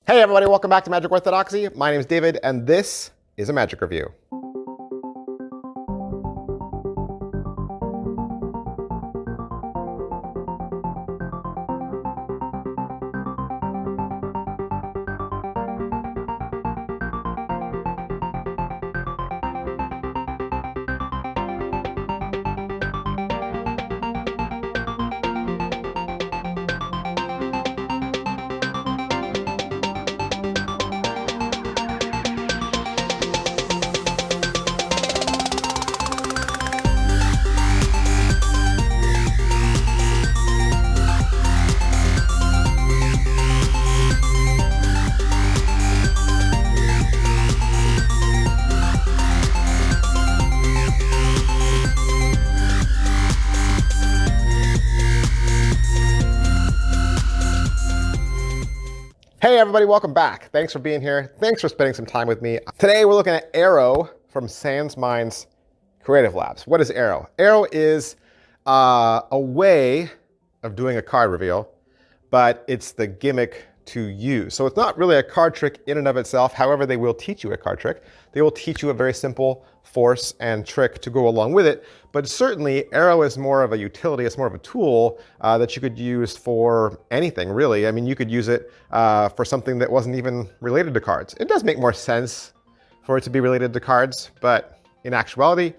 Hey everybody, welcome back to Magic Orthodoxy. My name is David, and this is a Magic Review. Hey everybody, welcome back. Thanks for being here. Thanks for spending some time with me. Today we're looking at Arrow from SansMinds Creative Labs. What is Arrow? Arrow is a way of doing a card reveal, but it's the gimmick to use. So it's not really a card trick in and of itself. However, they will teach you a card trick. They will teach you a very simple force and trick to go along with it. But certainly Arrow is more of a utility. It's more of a tool that you could use for anything, really. I mean, you could use it for something that wasn't even related to cards. It does make more sense for it to be related to cards, but in actuality,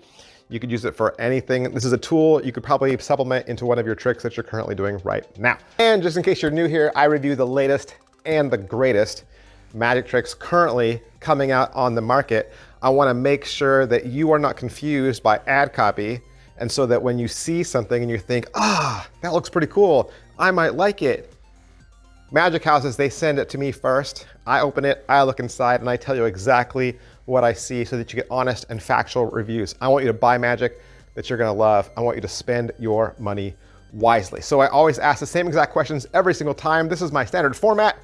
you could use it for anything. This is a tool you could probably supplement into one of your tricks that you're currently doing right now. And just in case you're new here, I review the latest and the greatest magic tricks currently coming out on the market. I want to make sure that you are not confused by ad copy. And so that when you see something and you think, that looks pretty cool, I might like it. Magic houses, they send it to me first. I open it, I look inside, and I tell you exactly what I see so that you get honest and factual reviews. I want you to buy magic that you're gonna love. I want you to spend your money wisely. So I always ask the same exact questions every single time. This is my standard format.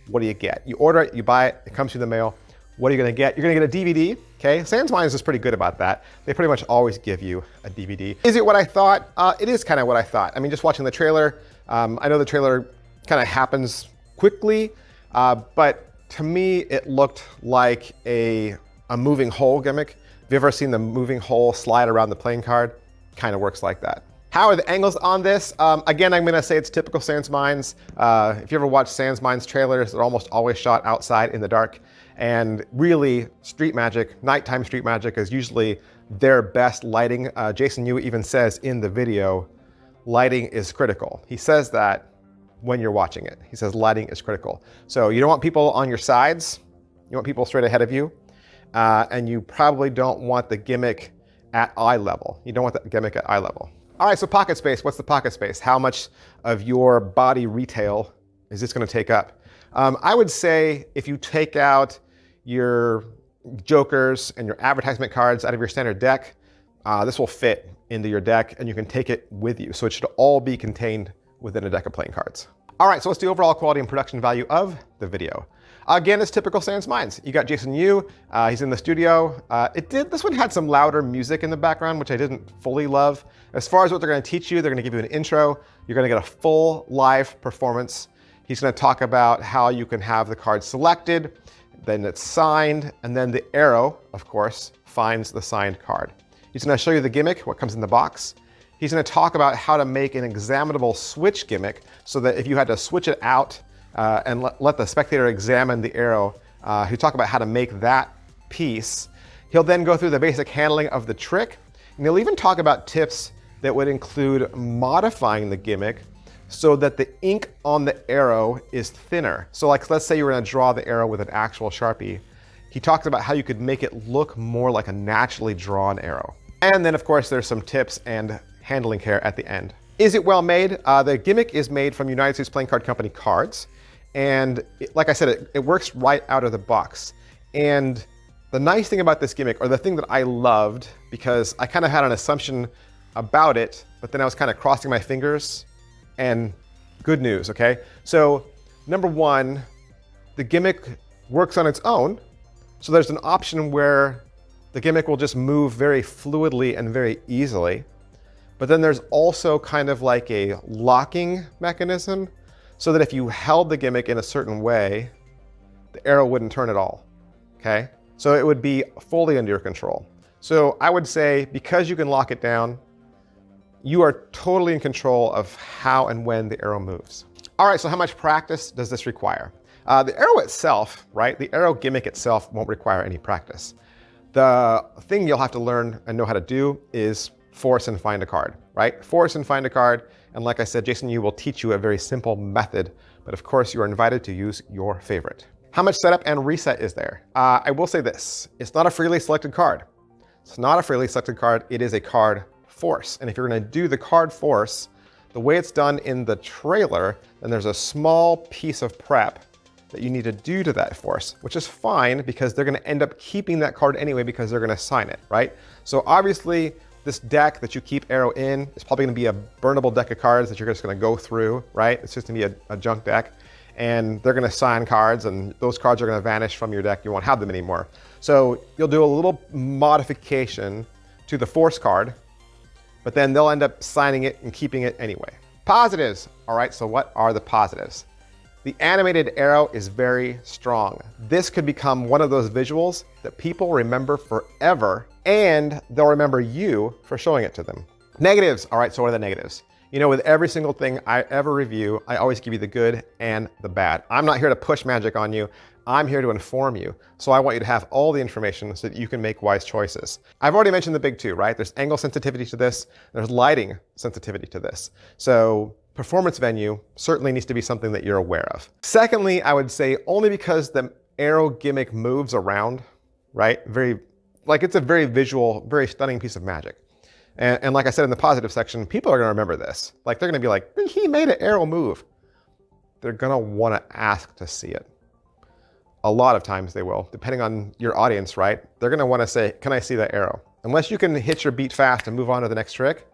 What do you get? You order it, you buy it, it comes through the mail. What are you gonna get? You're gonna get a DVD, okay? SansMinds is pretty good about that. They pretty much always give you a DVD. Is it what I thought? It is kind of what I thought. I mean, just watching the trailer, I know the trailer kind of happens quickly, but to me, it looked like a moving hole gimmick. Have you ever seen the moving hole slide around the playing card? Kind of works like that. How are the angles on this? Again, I'm gonna say it's typical SansMinds. If you ever watch SansMinds trailers, they're almost always shot outside in the dark. And really, street magic, nighttime street magic is usually their best lighting. Jason Yu even says in the video, lighting is critical. He says that when you're watching it. He says lighting is critical. So you don't want people on your sides. You want people straight ahead of you. And you probably don't want the gimmick at eye level. You don't want the gimmick at eye level. All right, so pocket space. What's the pocket space? How much of your body retail is this gonna take up? I would say if you take out your jokers and your advertisement cards out of your standard deck, this will fit into your deck and you can take it with you. So it should all be contained within a deck of playing cards. All right, so what's the overall quality and production value of the video? Again, it's typical SansMinds. You got Jason Yu, he's in the studio. This one had some louder music in the background, which I didn't fully love. As far as what they're gonna teach you, they're gonna give you an intro. You're gonna get a full live performance. He's gonna talk about how you can have the card selected, then it's signed, and then the arrow, of course, finds the signed card. He's gonna show you the gimmick, what comes in the box. He's gonna talk about how to make an examinable switch gimmick so that if you had to switch it out and let the spectator examine the arrow, he'll talk about how to make that piece. He'll then go through the basic handling of the trick, and he'll even talk about tips that would include modifying the gimmick so that the ink on the arrow is thinner. So like, let's say you were gonna draw the arrow with an actual Sharpie. He talks about how you could make it look more like a naturally drawn arrow. And then of course, there's some tips and handling care at the end. Is it well made? The gimmick is made from United States Playing Card Company cards. And like I said, it works right out of the box. And the nice thing about this gimmick, or the thing that I loved, because I kind of had an assumption about it, but then I was kind of crossing my fingers, and good news, okay? So number one, the gimmick works on its own. So there's an option where the gimmick will just move very fluidly and very easily. But then there's also kind of like a locking mechanism so that if you held the gimmick in a certain way, the arrow wouldn't turn at all, okay? So it would be fully under your control. So I would say, because you can lock it down, you are totally in control of how and when the arrow moves. All right, so how much practice does this require? The arrow itself, right? The arrow gimmick itself won't require any practice. The thing you'll have to learn and know how to do is force and find a card, right? Force and find a card. And like I said, Jason Yu will teach you a very simple method, but of course you are invited to use your favorite. How much setup and reset is there? I will say this, it's not a freely selected card. It's not a freely selected card, it is a card force. And if you're gonna do the card force, the way it's done in the trailer, then there's a small piece of prep that you need to do to that force, which is fine because they're gonna end up keeping that card anyway because they're gonna sign it, right? So obviously this deck that you keep arrow in is probably gonna be a burnable deck of cards that you're just gonna go through, right? It's just gonna be a junk deck, and they're gonna sign cards, and those cards are gonna vanish from your deck. You won't have them anymore. So you'll do a little modification to the force card, but then they'll end up signing it and keeping it anyway. Positives, all right, so what are the positives? The animated arrow is very strong. This could become one of those visuals that people remember forever, and they'll remember you for showing it to them. Negatives, all right, so what are the negatives? You know, with every single thing I ever review, I always give you the good and the bad. I'm not here to push magic on you. I'm here to inform you. So I want you to have all the information so that you can make wise choices. I've already mentioned the big two, right? There's angle sensitivity to this. There's lighting sensitivity to this. So performance venue certainly needs to be something that you're aware of. Secondly, I would say only because the arrow gimmick moves around, right? It's a very visual, very stunning piece of magic. And like I said in the positive section, people are gonna remember this. Like they're gonna be like, he made an arrow move. They're gonna wanna ask to see it. A lot of times they will, depending on your audience, right? They're gonna wanna say, can I see that arrow? Unless you can hit your beat fast and move on to the next trick,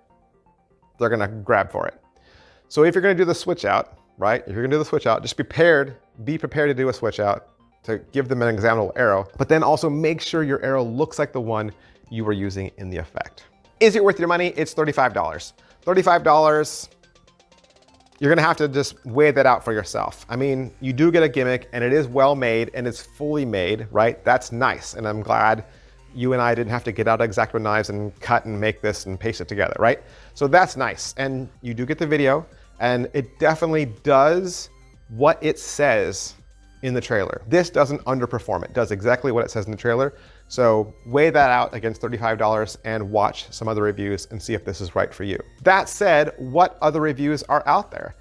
they're gonna grab for it. So if you're gonna do the switch out, right? If you're gonna do the switch out, just be prepared to do a switch out to give them an examinable arrow, but then also make sure your arrow looks like the one you were using in the effect. Is it worth your money? It's $35. $35, you're gonna have to just weigh that out for yourself. I mean, you do get a gimmick and it is well made and it's fully made, right? That's nice. And I'm glad you and I didn't have to get out X-Acto knives and cut and make this and paste it together, right? So that's nice. And you do get the video, and it definitely does what it says in the trailer. This doesn't underperform. It does exactly what it says in the trailer. So weigh that out against $35 and watch some other reviews and see if this is right for you. That said, what other reviews are out there?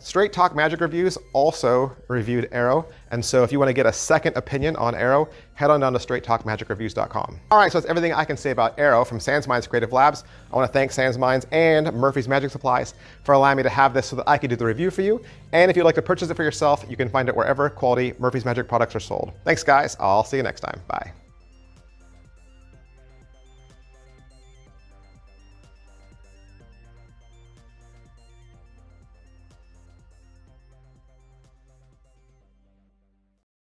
Straight Talk Magic Reviews also reviewed Arrow. And so if you want to get a second opinion on Arrow, head on down to straighttalkmagicreviews.com. All right, so that's everything I can say about Arrow from SansMinds Creative Labs. I want to thank SansMinds and Murphy's Magic Supplies for allowing me to have this so that I could do the review for you. And if you'd like to purchase it for yourself, you can find it wherever quality Murphy's Magic products are sold. Thanks, guys. I'll see you next time. Bye.